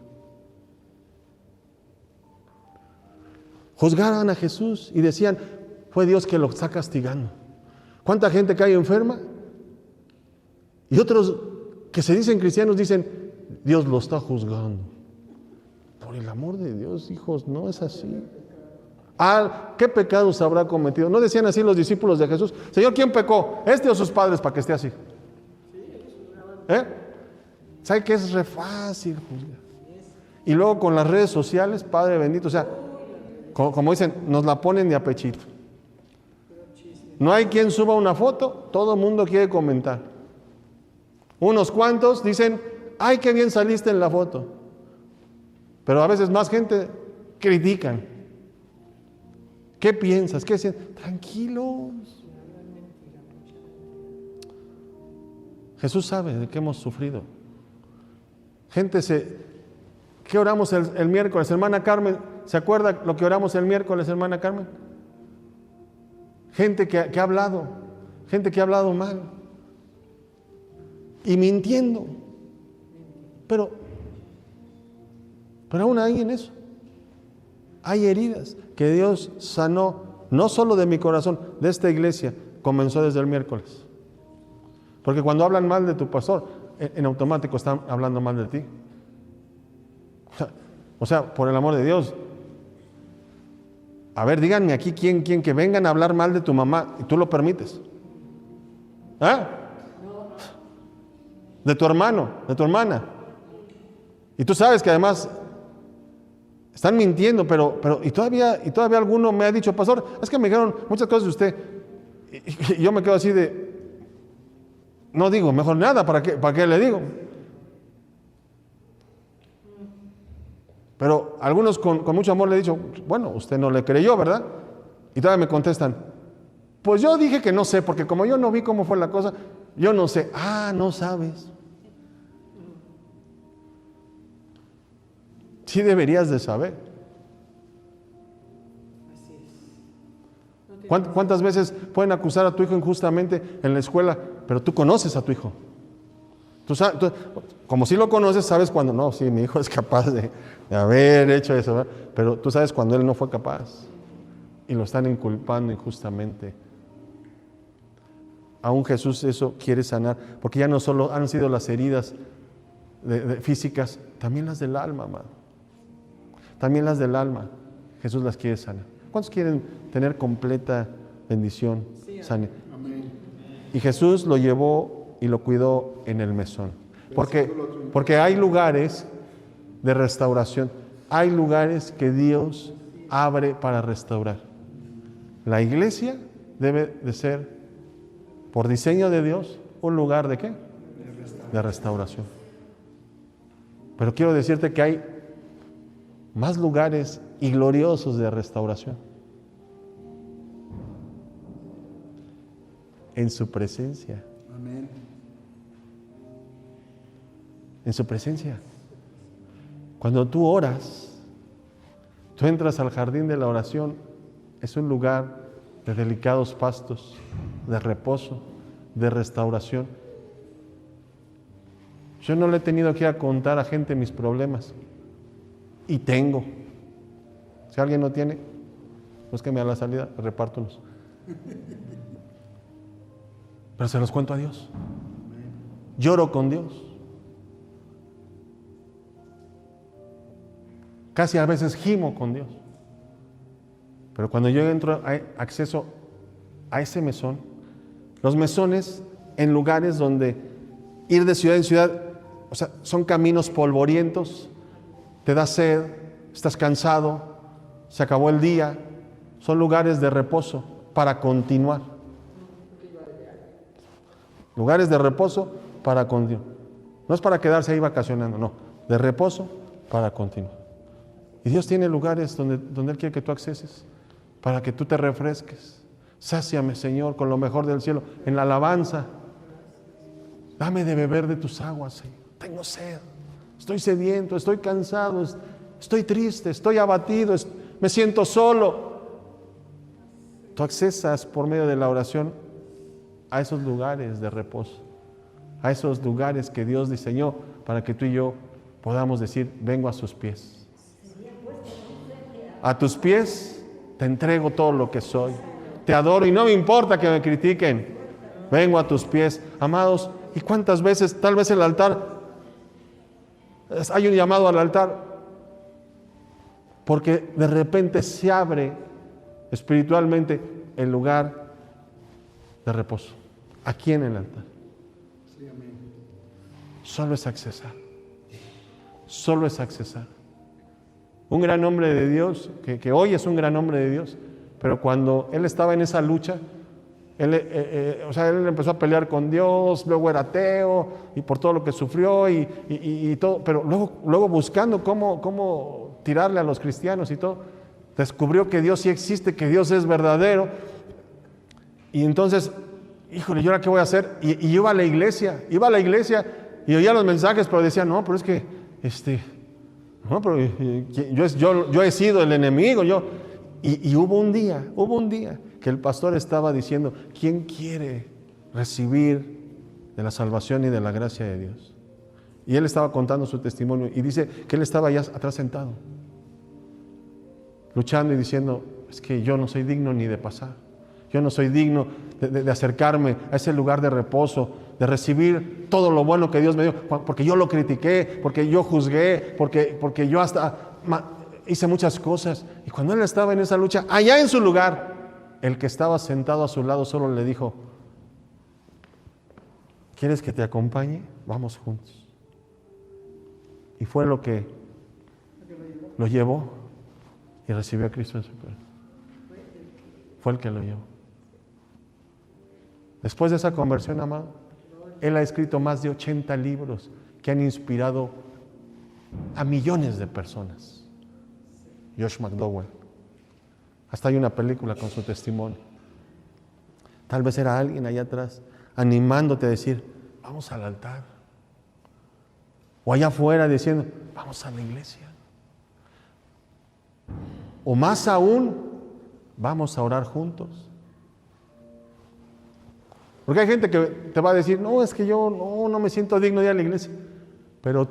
Juzgaron a Jesús y decían, fue Dios que lo está castigando. ¿Cuánta gente cae enferma? Y otros que se dicen cristianos dicen, Dios lo está juzgando. Por el amor de Dios, hijos, no es así. ¿Qué pecados habrá cometido? ¿No decían así los discípulos de Jesús? Señor, ¿quién pecó? ¿Este o sus padres para que esté así? ¿Sabe que es re fácil juzgar? Y luego con las redes sociales, Padre bendito, o sea, como dicen, nos la ponen de a pechito. No hay quien suba una foto, todo el mundo quiere comentar. Unos cuantos dicen, ay, qué bien saliste en la foto. Pero a veces más gente critican. ¿Qué piensas? ¿Qué sientes? Tranquilos. Jesús sabe de qué hemos sufrido. ¿Qué oramos el miércoles? Hermana Carmen, ¿se acuerda lo que oramos el miércoles, hermana Carmen? Gente que ha hablado, gente que ha hablado mal y mintiendo. Pero aún hay en eso. Hay heridas que Dios sanó, no solo de mi corazón, de esta iglesia, comenzó desde el miércoles. Porque cuando hablan mal de tu pastor, en automático están hablando mal de ti. O sea, por el amor de Dios. A ver, díganme aquí quién que vengan a hablar mal de tu mamá y tú lo permites. ¿Ah? De tu hermano, de tu hermana. Y tú sabes que además están mintiendo, pero y todavía alguno me ha dicho, pastor, es que me dijeron muchas cosas de usted. Y yo me quedo así de, no digo mejor nada, ¿para qué le digo? Pero algunos con mucho amor le he dicho, bueno, usted no le creyó, ¿verdad? Y todavía me contestan, pues yo dije que no sé, porque como yo no vi cómo fue la cosa, yo no sé. Ah, no sabes. Sí deberías de saber. ¿Cuántas veces pueden acusar a tu hijo injustamente en la escuela? Pero tú conoces a tu hijo. Tú, como si lo conoces, sabes cuando no, sí, mi hijo es capaz de haber hecho eso, ¿verdad? Pero tú sabes cuando él no fue capaz y lo están inculpando injustamente. Aún Jesús eso quiere sanar, porque ya no solo han sido las heridas físicas, también las del alma, amado. También las del alma, Jesús las quiere sanar. ¿Cuántos quieren tener completa bendición? Sanidad. Y Jesús lo llevó y lo cuidó en el mesón. Porque hay lugares de restauración. Hay lugares que Dios abre para restaurar. La iglesia debe de ser, por diseño de Dios, un lugar ¿de qué? De restauración. Pero quiero decirte que hay más lugares y gloriosos de restauración. En su presencia. Amén. En su presencia. Cuando tú oras, tú entras al jardín de la oración, es un lugar de delicados pastos, de reposo, de restauración. Yo no le he tenido que ir a contar a gente mis problemas. Y tengo. Si alguien no tiene, búsqueme a la salida, repártolos. Pero se los cuento a Dios. Lloro con Dios. Casi a veces gimo con Dios. Pero cuando yo entro, hay acceso a ese mesón. Los mesones en lugares donde ir de ciudad en ciudad, o sea, son caminos polvorientos, te da sed, estás cansado, se acabó el día, son lugares de reposo para continuar. Lugares de reposo para continuar. No es para quedarse ahí vacacionando, no, de reposo para continuar. Y Dios tiene lugares donde Él quiere que tú acceses, para que tú te refresques. Sáciame, Señor, con lo mejor del cielo, en la alabanza. Dame de beber de tus aguas, Señor. Tengo sed, estoy sediento, estoy cansado, estoy triste, estoy abatido, me siento solo. Tú accesas por medio de la oración a esos lugares de reposo, a esos lugares que Dios diseñó para que tú y yo podamos decir, vengo a sus pies. A tus pies te entrego todo lo que soy. Te adoro y no me importa que me critiquen. Vengo a tus pies. Amados, ¿y cuántas veces tal vez el altar, hay un llamado al altar? Porque de repente se abre espiritualmente el lugar de reposo. Aquí en el altar. Sí, amén. Solo es accesar. Solo es accesar. Un gran hombre de Dios, que hoy es un gran hombre de Dios, pero cuando él estaba en esa lucha, O sea, él empezó a pelear con Dios, luego era ateo y por todo lo que sufrió y todo, pero luego buscando cómo tirarle a los cristianos y todo, descubrió que Dios sí existe, que Dios es verdadero. Y entonces, híjole, ¿y ahora qué voy a hacer? Y iba a la iglesia y oía los mensajes, pero decía, no, pero es que, no, pero yo he sido el enemigo, y hubo un día que el pastor estaba diciendo, ¿quién quiere recibir de la salvación y de la gracia de Dios? Y él estaba contando su testimonio y dice que él estaba allá atrás sentado, luchando y diciendo, es que yo no soy digno ni de pasar, yo no soy digno de acercarme a ese lugar de reposo, de recibir todo lo bueno que Dios me dio, porque yo lo critiqué, porque yo juzgué, porque yo hasta hice muchas cosas. Y cuando él estaba en esa lucha, allá en su lugar, el que estaba sentado a su lado solo le dijo, ¿quieres que te acompañe? Vamos juntos. Y fue lo que lo llevó y recibió a Cristo en su corazón. Fue el que lo llevó. Después de esa conversión, amado, él ha escrito más de 80 libros que han inspirado a millones de personas. Josh McDowell. Hasta hay una película con su testimonio. Tal vez era alguien allá atrás animándote a decir, vamos al altar. O allá afuera diciendo, vamos a la iglesia. O más aún, vamos a orar juntos. Porque hay gente que te va a decir, no, es que yo no me siento digno de ir a la iglesia. Pero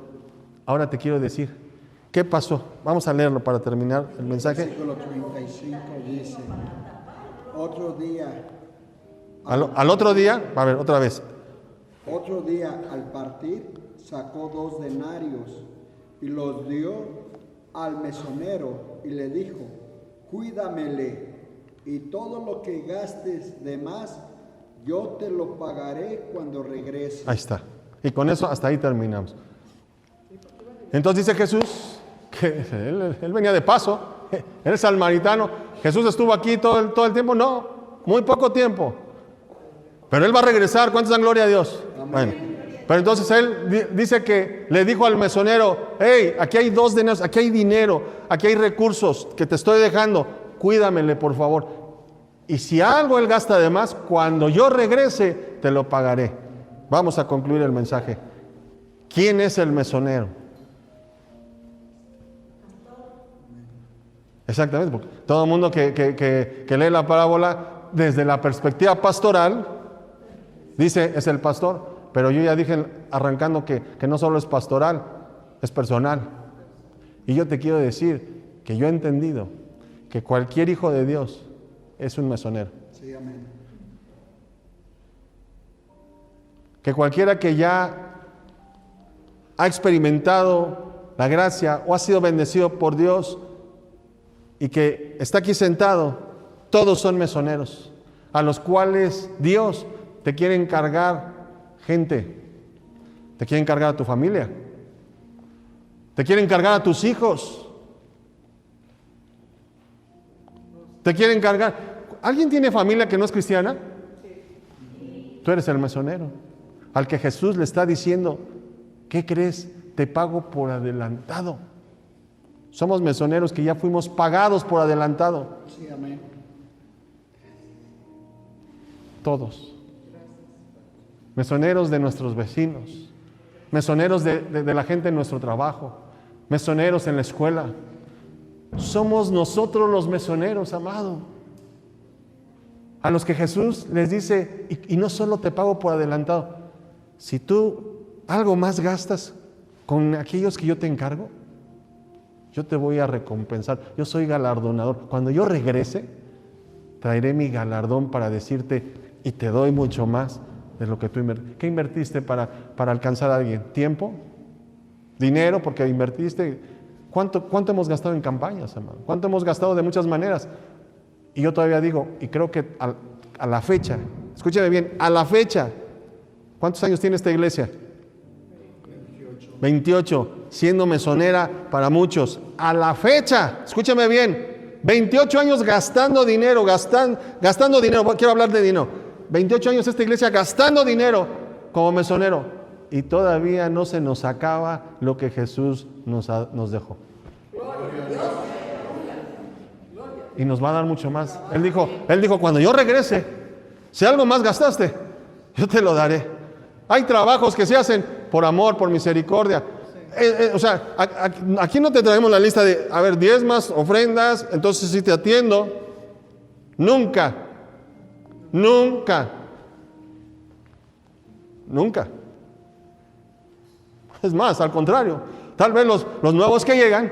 ahora te quiero decir, ¿qué pasó? Vamos a leerlo para terminar el mensaje. Versículo 35 dice, otro día. Al otro día, a ver, otra vez. Otro día al partir sacó 2 denarios y los dio al mesonero y le dijo, cuídamele y todo lo que gastes de más, yo te lo pagaré cuando regrese. Ahí está. Y con eso hasta ahí terminamos. Entonces dice Jesús, que él venía de paso, él es samaritano. Jesús estuvo aquí todo el tiempo, no, muy poco tiempo. Pero él va a regresar, ¿cuántos dan gloria a Dios? Amén. Bueno, pero entonces él dice que le dijo al mesonero, hey, aquí hay 2 denarios, aquí hay dinero, aquí hay recursos que te estoy dejando, cuídamele por favor. Y si algo él gasta de más, cuando yo regrese, te lo pagaré. Vamos a concluir el mensaje. ¿Quién es el mesonero? Exactamente, porque todo el mundo que lee la parábola desde la perspectiva pastoral, dice, es el pastor. Pero yo ya dije arrancando que no solo es pastoral, es personal. Y yo te quiero decir que yo he entendido que cualquier hijo de Dios es un mesonero. Sí, amén. Que cualquiera que ya ha experimentado la gracia o ha sido bendecido por Dios y que está aquí sentado, todos son mesoneros, a los cuales Dios te quiere encargar gente, te quiere encargar a tu familia, te quiere encargar a tus hijos, te quiere encargar. ¿Alguien tiene familia que no es cristiana? Tú eres el mesonero, al que Jesús le está diciendo, ¿qué crees? Te pago por adelantado. Somos mesoneros que ya fuimos pagados por adelantado. Sí, amén. Todos. Mesoneros de nuestros vecinos, mesoneros de la gente en nuestro trabajo, mesoneros en la escuela. Somos nosotros los mesoneros, amado. A los que Jesús les dice, y no solo te pago por adelantado, si tú algo más gastas con aquellos que yo te encargo, yo te voy a recompensar. Yo soy galardonador. Cuando yo regrese, traeré mi galardón para decirte, y te doy mucho más de lo que tú invertiste. ¿Qué invertiste para alcanzar a alguien? ¿Tiempo? ¿Dinero? Porque invertiste. ¿Cuánto hemos gastado en campañas, hermano? ¿Cuánto hemos gastado de muchas maneras? Y yo todavía digo, y creo que a la fecha, escúcheme bien, a la fecha, ¿cuántos años tiene esta iglesia? 28, siendo mesonera para muchos. A la fecha, escúcheme bien, 28 años gastando dinero, gastando dinero, quiero hablar de dinero, 28 años esta iglesia gastando dinero como mesonero y todavía no se nos acaba lo que Jesús nos dejó. Y nos va a dar mucho más. Él dijo, cuando yo regrese, si algo más gastaste, yo te lo daré. Hay trabajos que se hacen por amor, por misericordia. O sea, aquí no te traemos la lista de, a ver, diezmas, ofrendas, entonces sí te atiendo. Nunca. Es más, al contrario. Tal vez los nuevos que llegan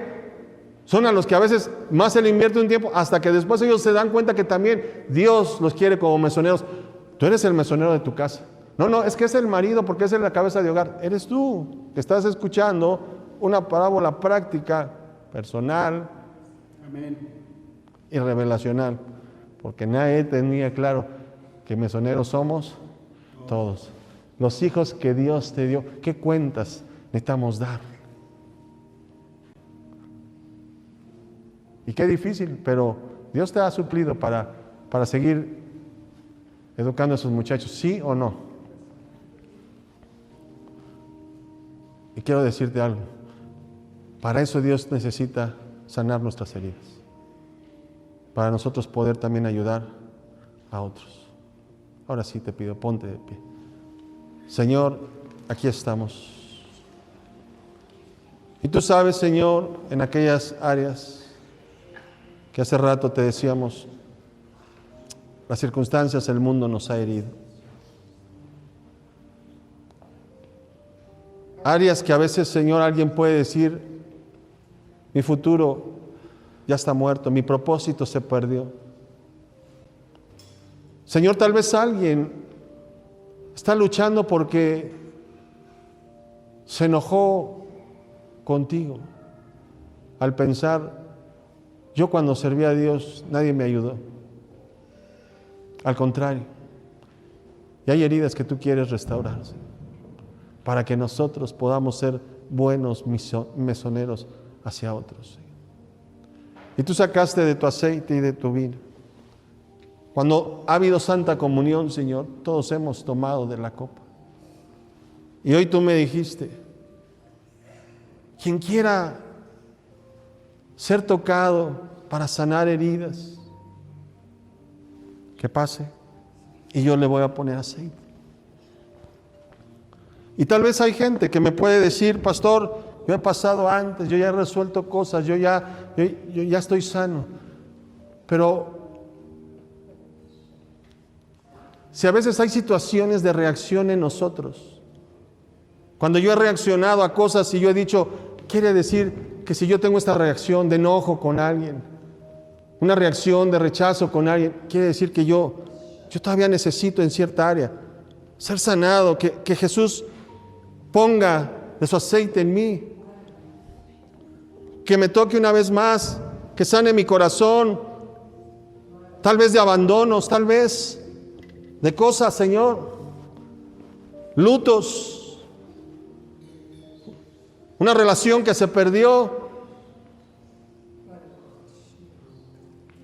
son a los que a veces más se le invierte un tiempo, hasta que después ellos se dan cuenta que también Dios los quiere como mesoneros. Tú eres el mesonero de tu casa. No, es que es el marido porque es la cabeza de hogar. Eres tú que estás escuchando una parábola práctica, personal, Amén, y revelacional. Porque nadie tenía claro que mesoneros somos todos. Los hijos que Dios te dio, ¿qué cuentas necesitamos dar? Y qué difícil, pero Dios te ha suplido para seguir educando a esos muchachos, ¿sí o no? Y quiero decirte algo, para eso Dios necesita sanar nuestras heridas, para nosotros poder también ayudar a otros. Ahora sí te pido, ponte de pie. Señor, aquí estamos. Y tú sabes, Señor, en aquellas áreas que hace rato te decíamos, las circunstancias del mundo nos ha herido. Áreas que a veces, Señor, alguien puede decir, mi futuro ya está muerto, mi propósito se perdió. Señor, tal vez alguien está luchando porque se enojó contigo al pensar, yo cuando serví a Dios nadie me ayudó. Al contrario, y hay heridas que tú quieres restaurar, Señor, para que nosotros podamos ser buenos mesoneros hacia otros, Señor. Y tú sacaste de tu aceite y de tu vino. Cuando ha habido santa comunión, Señor, todos hemos tomado de la copa. Y hoy tú me dijiste, quien quiera ser tocado para sanar heridas, que pase y yo le voy a poner aceite. Y tal vez hay gente que me puede decir, pastor, yo he pasado antes, yo ya he resuelto cosas, yo ya estoy sano. Pero si a veces hay situaciones de reacción en nosotros, cuando yo he reaccionado a cosas y yo he dicho, quiere decir que si yo tengo esta reacción de enojo con alguien, una reacción de rechazo con alguien, quiere decir que yo todavía necesito en cierta área ser sanado, que Jesús ponga de su aceite en mí, que me toque una vez más, que sane mi corazón, tal vez de abandonos, tal vez de cosas, Señor, lutos, una relación que se perdió,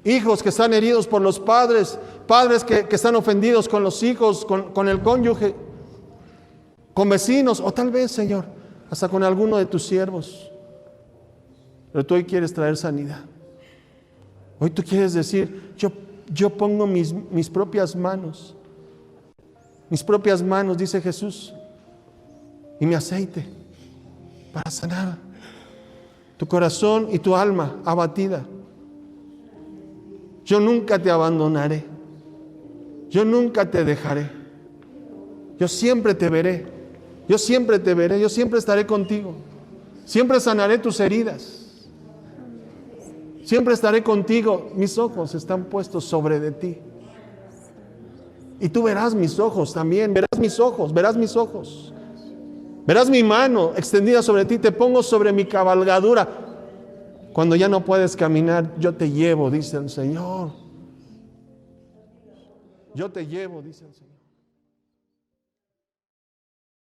hijos que están heridos por los padres, padres que están ofendidos con los hijos, con el cónyuge, con vecinos, o tal vez, Señor, hasta con alguno de tus siervos. Pero tú hoy quieres traer sanidad. Hoy tú quieres decir, yo pongo mis propias manos, dice Jesús, y mi aceite para sanar tu corazón y tu alma abatida. Yo nunca te abandonaré, yo nunca te dejaré, yo siempre te veré, yo siempre estaré contigo, siempre sanaré tus heridas, siempre estaré contigo, mis ojos están puestos sobre de ti. Y tú verás mis ojos también, verás mis ojos, verás mi mano extendida sobre ti, te pongo sobre mi cabalgadura. Cuando ya no puedes caminar, yo te llevo, dice el Señor. Yo te llevo, dice el Señor.